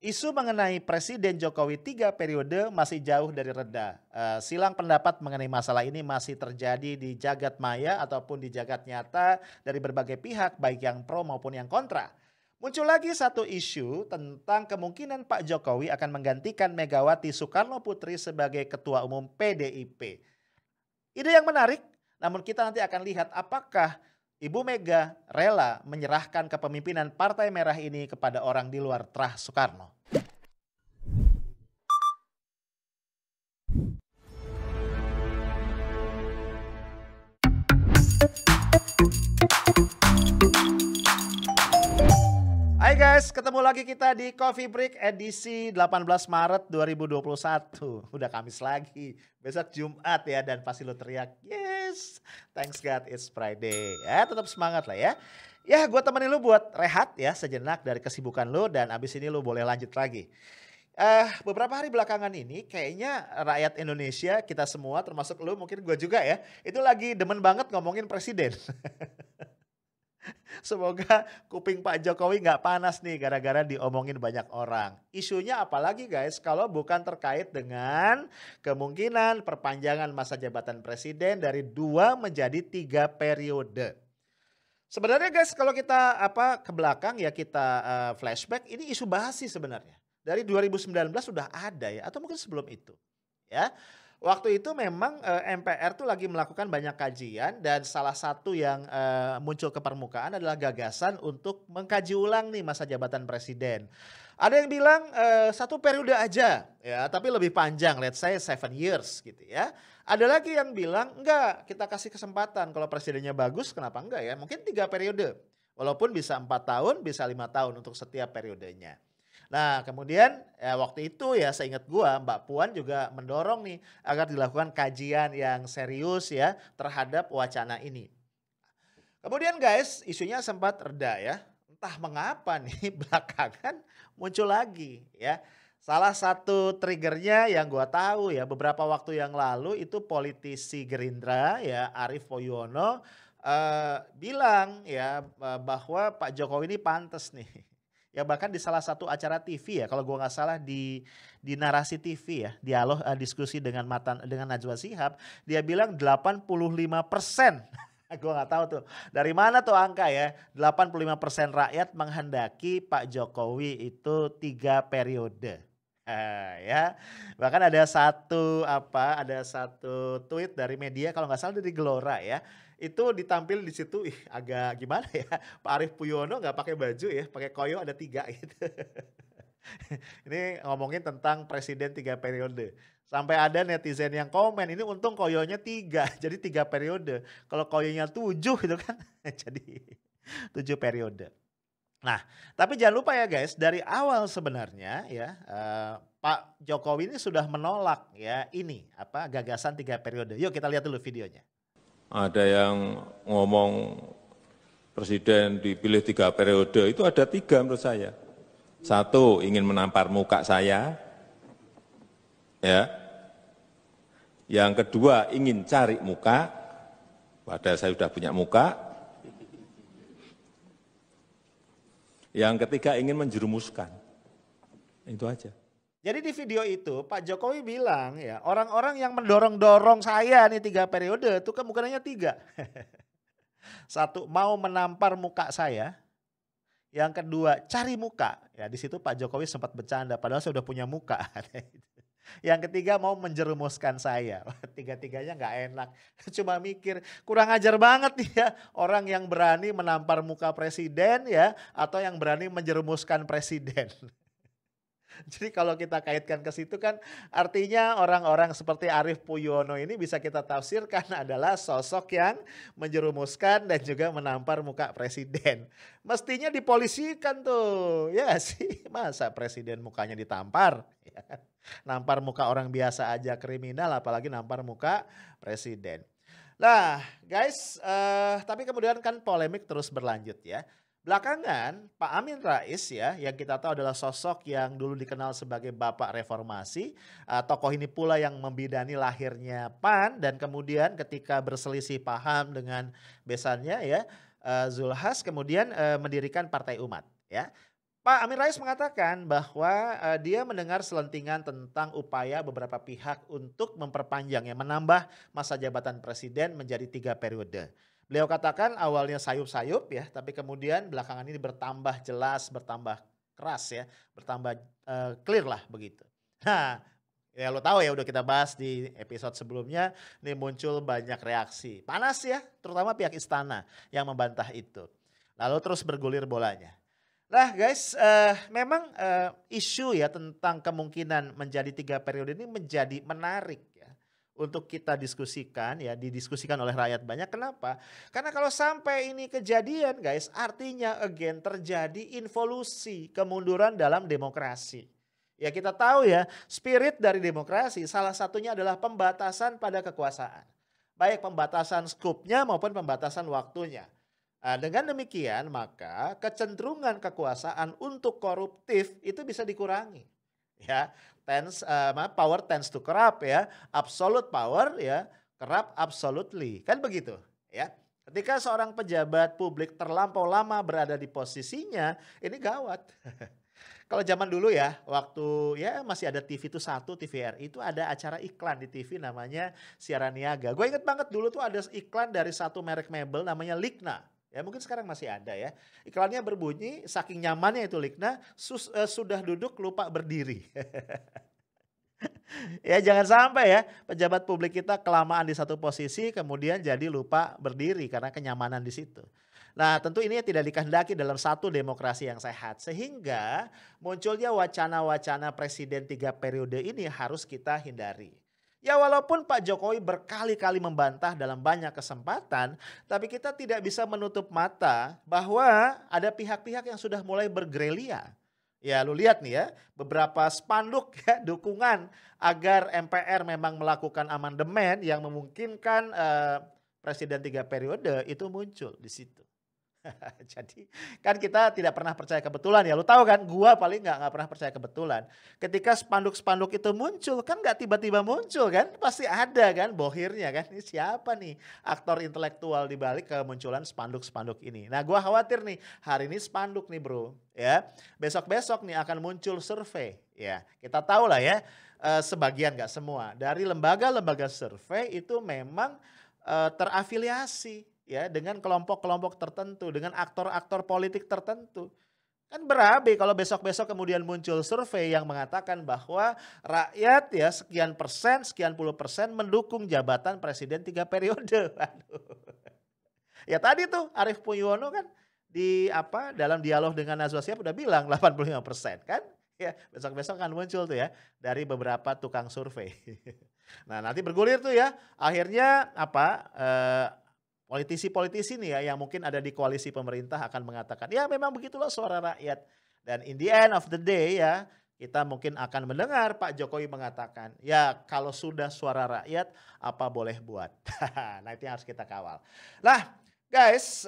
Isu mengenai Presiden Jokowi 3 periode masih jauh dari reda. Silang pendapat mengenai masalah ini masih terjadi di jagat maya ataupun di jagat nyata dari berbagai pihak, baik yang pro maupun yang kontra. Muncul lagi satu isu tentang kemungkinan Pak Jokowi akan menggantikan Megawati Soekarno Putri sebagai Ketua Umum PDIP. Ide yang menarik, namun kita nanti akan lihat apakah Ibu Mega rela menyerahkan kepemimpinan Partai Merah ini kepada orang di luar terah Soekarno. Hai guys, ketemu lagi kita di Coffee Break edisi 18 Maret 2021. Udah Kamis lagi, besok Jumat ya, dan pasti lo teriak, yes, thanks God it's Friday. Ya tetap semangat lah ya. Ya gue temenin lo buat rehat ya sejenak dari kesibukan lo, dan abis ini lo boleh lanjut lagi. Beberapa hari belakangan ini kayaknya rakyat Indonesia, kita semua termasuk lo, mungkin gue juga ya, itu lagi demen banget ngomongin presiden. Semoga kuping Pak Jokowi nggak panas nih gara-gara diomongin banyak orang. Isunya apalagi guys kalau bukan terkait dengan kemungkinan perpanjangan masa jabatan presiden dari 2 menjadi 3 periode. Sebenarnya guys kalau kita ke belakang ya, kita flashback, ini isu basi sebenarnya. Dari 2019 sudah ada ya, atau mungkin sebelum itu ya. Waktu itu memang MPR tuh lagi melakukan banyak kajian, dan salah satu yang muncul ke permukaan adalah gagasan untuk mengkaji ulang nih masa jabatan presiden. Ada yang bilang 1 periode aja ya, tapi lebih panjang, let's say 7 years gitu ya. Ada lagi yang bilang enggak, kita kasih kesempatan, kalau presidennya bagus kenapa enggak ya, mungkin 3 periode. Walaupun bisa 4 tahun, bisa 5 tahun untuk setiap periodenya. Nah kemudian waktu itu ya seingat gua Mbak Puan juga mendorong nih agar dilakukan kajian yang serius ya terhadap wacana ini. Kemudian guys isunya sempat reda ya, entah mengapa nih belakangan muncul lagi ya. Salah satu triggernya yang gua tahu ya, beberapa waktu yang lalu itu politisi Gerindra ya Arief Poyono bilang ya bahwa Pak Jokowi ini pantas nih. Ya bahkan di salah satu acara TV ya, kalau gua nggak salah di Narasi TV ya, dialog diskusi dengan Najwa Shihab, dia bilang 85%. Gua nggak tahu tuh dari mana tuh angka ya, 85% rakyat menghendaki Pak Jokowi itu 3 periode. Ya. Bahkan ada satu tweet dari media kalau nggak salah dari Gelora ya. Itu ditampil di situ, agak gimana ya, Pak Arief Puyono nggak pakai baju ya, pakai koyo ada 3 gitu. Ini ngomongin tentang presiden 3 periode. Sampai ada netizen yang komen, ini untung koyonya 3, jadi 3 periode. Kalau koyonya 7 itu kan jadi 7 periode. Nah, tapi jangan lupa ya guys, dari awal sebenarnya ya Pak Jokowi ini sudah menolak ya ini gagasan 3 periode. Yuk kita lihat dulu videonya. Ada yang ngomong presiden dipilih 3 periode, itu ada 3 menurut saya. 1, ingin menampar muka saya. Ya. Yang kedua, ingin cari muka, padahal saya sudah punya muka. Yang ketiga, ingin menjerumuskan. Itu aja. Jadi di video itu Pak Jokowi bilang ya, orang-orang yang mendorong-dorong saya nih 3 periode itu kemungkinannya 3. 1, mau menampar muka saya. Yang kedua, cari muka. Ya di situ Pak Jokowi sempat bercanda, padahal saya udah punya muka. Yang ketiga, mau menjerumuskan saya. 3-tiganya nggak enak. Cuma mikir, kurang ajar banget nih ya orang yang berani menampar muka presiden ya, atau yang berani menjerumuskan presiden. Jadi kalau kita kaitkan ke situ kan artinya orang-orang seperti Arief Puyono ini bisa kita tafsirkan adalah sosok yang menjerumuskan dan juga menampar muka presiden. Mestinya dipolisikan tuh, ya gak sih? Masa presiden mukanya ditampar? Ya kan? Nampar muka orang biasa aja kriminal, apalagi nampar muka presiden. Nah guys, tapi kemudian kan polemik terus berlanjut ya. Belakangan Pak Amin Rais ya, yang kita tahu adalah sosok yang dulu dikenal sebagai Bapak Reformasi, tokoh ini pula yang membidani lahirnya PAN, dan kemudian ketika berselisih paham dengan besannya ya, Zulhas kemudian mendirikan Partai Umat ya. Pak Amin Rais mengatakan bahwa dia mendengar selentingan tentang upaya beberapa pihak untuk memperpanjang ya, menambah masa jabatan presiden menjadi 3 periode. Beliau katakan awalnya sayup-sayup ya, tapi kemudian belakangan ini bertambah jelas, bertambah keras ya, bertambah clear lah begitu. Nah, ya lo tahu ya udah kita bahas di episode sebelumnya, nih muncul banyak reaksi. Panas ya, terutama pihak istana yang membantah itu. Lalu terus bergulir bolanya. Nah guys, memang isu ya tentang kemungkinan menjadi 3 periode ini menjadi menarik ya untuk kita diskusikan ya, didiskusikan oleh rakyat banyak. Kenapa? Karena kalau sampai ini kejadian guys, artinya again terjadi involusi, kemunduran dalam demokrasi. Ya kita tahu ya, spirit dari demokrasi salah satunya adalah pembatasan pada kekuasaan. Baik pembatasan skupnya maupun pembatasan waktunya. Dengan demikian maka kecenderungan kekuasaan untuk koruptif itu bisa dikurangi. Ya, power tends to corrupt ya, absolute power ya, corrupt absolutely. Kan begitu, ya. Ketika seorang pejabat publik terlampau lama berada di posisinya, ini gawat. Kalau zaman dulu ya, waktu ya masih ada TV itu satu, TVRI itu ada acara iklan di TV namanya Siaran Niaga. Gue inget banget dulu tuh ada iklan dari satu merek mebel namanya Ligna. Ya mungkin sekarang masih ada ya. Iklannya berbunyi, saking nyamannya itu Ligna, sudah duduk lupa berdiri. Ya jangan sampai ya pejabat publik kita kelamaan di satu posisi kemudian jadi lupa berdiri karena kenyamanan di situ. Nah tentu ini tidak dikehendaki dalam satu demokrasi yang sehat. Sehingga munculnya wacana-wacana presiden 3 periode ini harus kita hindari. Ya walaupun Pak Jokowi berkali-kali membantah dalam banyak kesempatan, tapi kita tidak bisa menutup mata bahwa ada pihak-pihak yang sudah mulai bergerilya. Ya lu lihat nih ya, beberapa spanduk ya dukungan agar MPR memang melakukan amandemen yang memungkinkan presiden 3 periode itu muncul di situ. Jadi kan kita tidak pernah percaya kebetulan ya, lu tahu kan gua paling nggak pernah percaya kebetulan. Ketika spanduk-spanduk itu muncul kan nggak tiba-tiba muncul kan, pasti ada kan bohirnya kan, ini siapa nih aktor intelektual di balik kemunculan spanduk-spanduk ini. Nah gua khawatir nih hari ini spanduk nih bro ya, besok-besok nih akan muncul survei ya, kita tahu lah ya sebagian nggak semua dari lembaga-lembaga survei itu memang terafiliasi ya dengan kelompok-kelompok tertentu, dengan aktor-aktor politik tertentu. Kan berabe kalau besok-besok kemudian muncul survei yang mengatakan bahwa rakyat ya sekian puluh persen mendukung jabatan presiden 3 periode. Waduh. Ya tadi tuh Arief Puyono kan dalam dialog dengan Najwa Shihab udah bilang 85% kan. Ya besok-besok kan muncul tuh ya dari beberapa tukang survei. Nah nanti bergulir tuh ya akhirnya politisi-politisi nih ya yang mungkin ada di koalisi pemerintah akan mengatakan ya memang begitulah suara rakyat. Dan in the end of the day ya kita mungkin akan mendengar Pak Jokowi mengatakan ya kalau sudah suara rakyat apa boleh buat. Nah itu yang harus kita kawal. Nah guys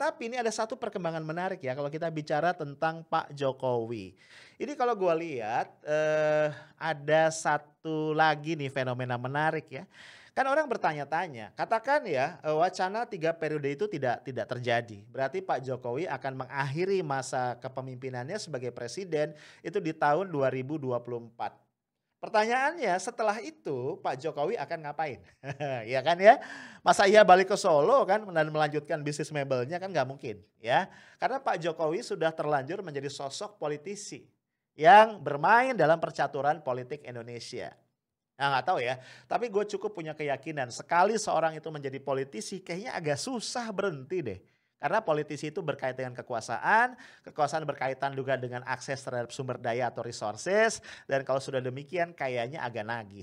tapi ini ada satu perkembangan menarik ya kalau kita bicara tentang Pak Jokowi. Ini kalau gue lihat ada satu lagi nih fenomena menarik ya. Kan orang bertanya-tanya, katakan ya wacana 3 periode itu tidak terjadi. Berarti Pak Jokowi akan mengakhiri masa kepemimpinannya sebagai presiden itu di tahun 2024. Pertanyaannya setelah itu Pak Jokowi akan ngapain? Ya kan ya, masa ia balik ke Solo kan dan melanjutkan bisnis mebelnya kan nggak mungkin ya. Karena Pak Jokowi sudah terlanjur menjadi sosok politisi yang bermain dalam percaturan politik Indonesia. Nah nggak tahu ya, tapi gue cukup punya keyakinan sekali seorang itu menjadi politisi kayaknya agak susah berhenti deh. Karena politisi itu berkaitan dengan kekuasaan berkaitan juga dengan akses terhadap sumber daya atau resources. Dan kalau sudah demikian kayaknya agak nagih.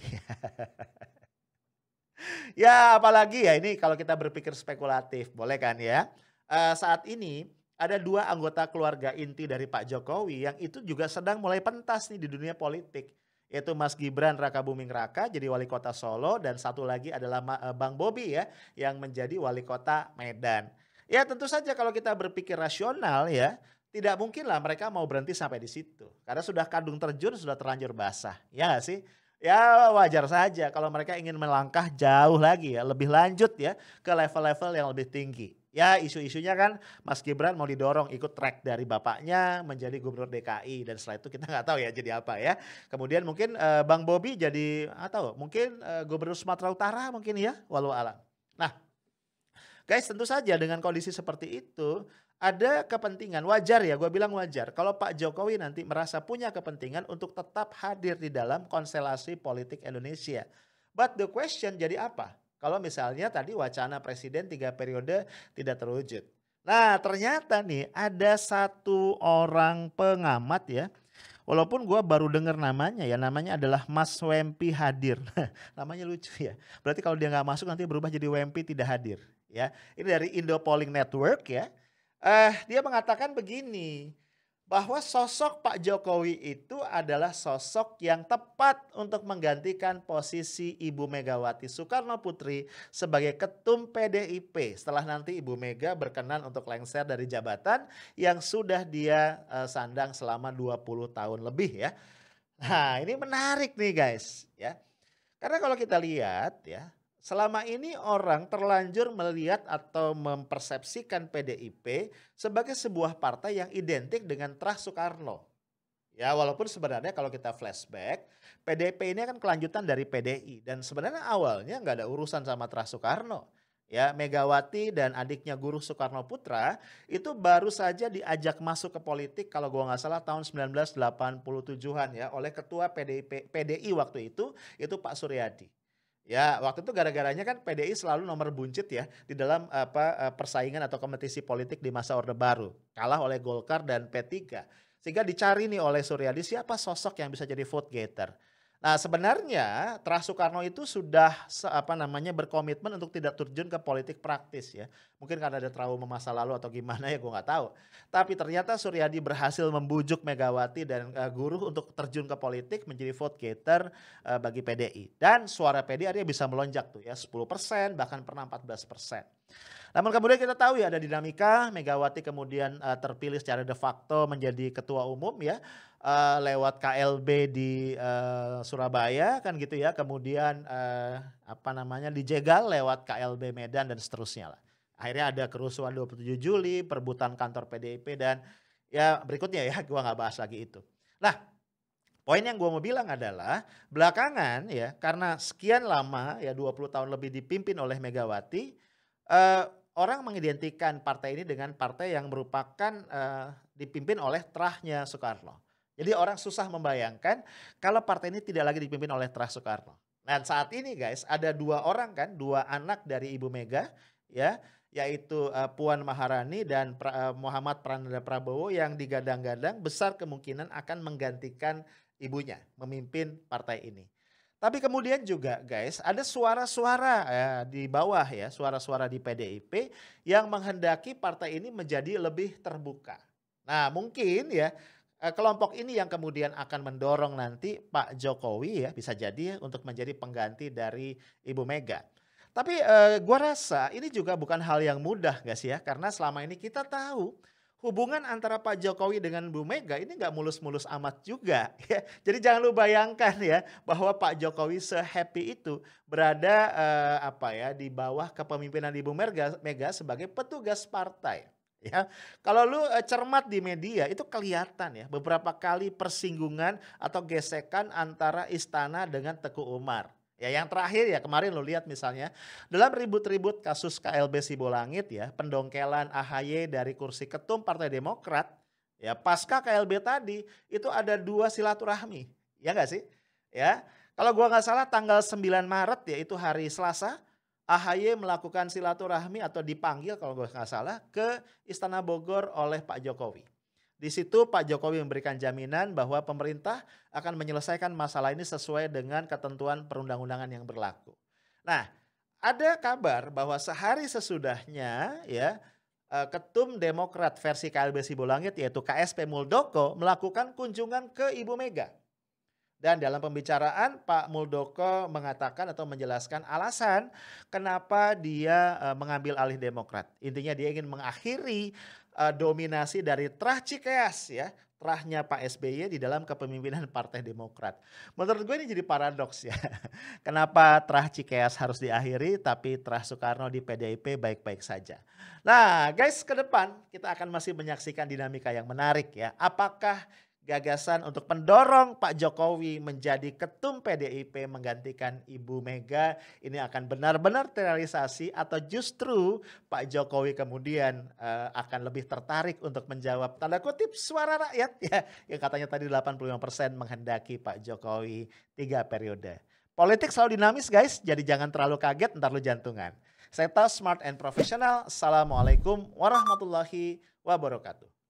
Ya apalagi ya ini kalau kita berpikir spekulatif, boleh kan ya. Saat ini ada 2 anggota keluarga inti dari Pak Jokowi yang itu juga sedang mulai pentas nih di dunia politik. Yaitu Mas Gibran Rakabuming Raka jadi wali kota Solo dan satu lagi adalah Bang Bobi ya yang menjadi wali kota Medan. Ya tentu saja kalau kita berpikir rasional ya tidak mungkin lah mereka mau berhenti sampai di situ. Karena sudah kadung terjun sudah terlanjur basah ya gak sih? Ya wajar saja kalau mereka ingin melangkah jauh lagi ya lebih lanjut ya ke level-level yang lebih tinggi. Ya isu-isunya kan Mas Gibran mau didorong ikut track dari bapaknya menjadi gubernur DKI dan setelah itu kita nggak tahu ya jadi apa ya. Kemudian mungkin Bang Bobi jadi atau mungkin gubernur Sumatera Utara mungkin ya, walau alam. Nah, guys tentu saja dengan kondisi seperti itu ada kepentingan wajar ya, gue bilang wajar kalau Pak Jokowi nanti merasa punya kepentingan untuk tetap hadir di dalam konstelasi politik Indonesia. But the question jadi apa? Kalau misalnya tadi wacana presiden 3 periode tidak terwujud. Nah ternyata nih ada satu orang pengamat ya. Walaupun gue baru dengar namanya ya, namanya adalah Mas Wempi Hadir. Namanya lucu ya. Berarti kalau dia nggak masuk nanti berubah jadi Wempi tidak hadir. Ya, ini dari Indo Polling Network ya. Dia mengatakan begini, bahwa sosok Pak Jokowi itu adalah sosok yang tepat untuk menggantikan posisi Ibu Megawati Soekarno Putri sebagai ketum PDIP setelah nanti Ibu Mega berkenan untuk lengser dari jabatan yang sudah dia sandang selama 20 tahun lebih ya. Nah, ini menarik nih guys ya. Karena kalau kita lihat ya, selama ini orang terlanjur melihat atau mempersepsikan PDIP sebagai sebuah partai yang identik dengan Trah Soekarno. Ya walaupun sebenarnya kalau kita flashback, PDIP ini kan kelanjutan dari PDI dan sebenarnya awalnya nggak ada urusan sama Trah Soekarno. Ya Megawati dan adiknya Guru Soekarno Putra itu baru saja diajak masuk ke politik kalau gua nggak salah tahun 1987-an ya oleh ketua PDI waktu itu Pak Suryadi. Ya, waktu itu gara-garanya kan PDI selalu nomor buncit ya di dalam persaingan atau kompetisi politik di masa Orde Baru. Kalah oleh Golkar dan P3. Sehingga dicari nih oleh Suryadi siapa sosok yang bisa jadi vote getter. Nah, sebenarnya Trah Soekarno itu sudah berkomitmen untuk tidak terjun ke politik praktis ya. Mungkin karena ada trauma masa lalu atau gimana ya gue nggak tahu. Tapi ternyata Suryadi berhasil membujuk Megawati dan Guru untuk terjun ke politik menjadi vote getter bagi PDI. Dan suara PDI akhirnya bisa melonjak tuh ya 10% bahkan pernah 14%. Namun kemudian kita tahu ya ada dinamika Megawati kemudian terpilih secara de facto menjadi ketua umum ya lewat KLB di Surabaya kan gitu ya. Kemudian dijegal lewat KLB Medan dan seterusnya lah. Akhirnya ada kerusuhan 27 Juli, perebutan kantor PDIP dan ya berikutnya ya gua nggak bahas lagi itu. Nah, poin yang gua mau bilang adalah belakangan ya karena sekian lama ya 20 tahun lebih dipimpin oleh Megawati, orang mengidentikan partai ini dengan partai yang merupakan dipimpin oleh Trahnya Soekarno. Jadi orang susah membayangkan kalau partai ini tidak lagi dipimpin oleh Trah Soekarno. Dan saat ini guys ada dua orang kan, dua anak dari Ibu Mega ya, yaitu Puan Maharani dan Muhammad Prananda Prabowo yang digadang-gadang besar kemungkinan akan menggantikan ibunya memimpin partai ini. Tapi kemudian juga guys ada suara-suara di bawah ya, suara-suara di PDIP yang menghendaki partai ini menjadi lebih terbuka. Nah mungkin ya kelompok ini yang kemudian akan mendorong nanti Pak Jokowi ya bisa jadi untuk menjadi pengganti dari Ibu Mega. Tapi gua rasa ini juga bukan hal yang mudah guys ya. Karena selama ini kita tahu hubungan antara Pak Jokowi dengan Bu Mega ini nggak mulus-mulus amat juga. Ya. Jadi jangan lu bayangkan ya bahwa Pak Jokowi se-happy itu berada di bawah kepemimpinan Ibu Mega sebagai petugas partai. Ya, kalau lu cermat di media itu kelihatan ya beberapa kali persinggungan atau gesekan antara istana dengan Teguh Umar. Ya yang terakhir ya kemarin lu lihat misalnya dalam ribut-ribut kasus KLB Sibolangit ya pendongkelan AHY dari kursi ketum Partai Demokrat ya pasca KLB tadi itu ada 2 silaturahmi ya nggak sih ya kalau gua nggak salah tanggal 9 Maret ya itu hari Selasa. AHY melakukan silaturahmi atau dipanggil kalau nggak salah ke Istana Bogor oleh Pak Jokowi. Di situ Pak Jokowi memberikan jaminan bahwa pemerintah akan menyelesaikan masalah ini sesuai dengan ketentuan perundang-undangan yang berlaku. Nah, ada kabar bahwa sehari sesudahnya ya Ketum Demokrat versi KLB Sibolangit yaitu KSP Muldoko melakukan kunjungan ke Ibu Mega. Dan dalam pembicaraan Pak Muldoko mengatakan atau menjelaskan alasan kenapa dia mengambil alih Demokrat. Intinya dia ingin mengakhiri dominasi dari Trah Cikeas ya. terahnya Pak SBY di dalam kepemimpinan Partai Demokrat. Menurut gue ini jadi paradoks ya. Kenapa terah Cikeas harus diakhiri tapi terah Soekarno di PDIP baik-baik saja. Nah guys, ke depan kita akan masih menyaksikan dinamika yang menarik ya. Apakah gagasan untuk mendorong Pak Jokowi menjadi ketum PDIP menggantikan Ibu Mega ini akan benar-benar terrealisasi atau justru Pak Jokowi kemudian akan lebih tertarik untuk menjawab tanda kutip suara rakyat ya yang katanya tadi 85% menghendaki Pak Jokowi 3 periode. Politik selalu dinamis guys, jadi jangan terlalu kaget ntar lu jantungan. Saya tahu smart and professional. Assalamualaikum warahmatullahi wabarakatuh.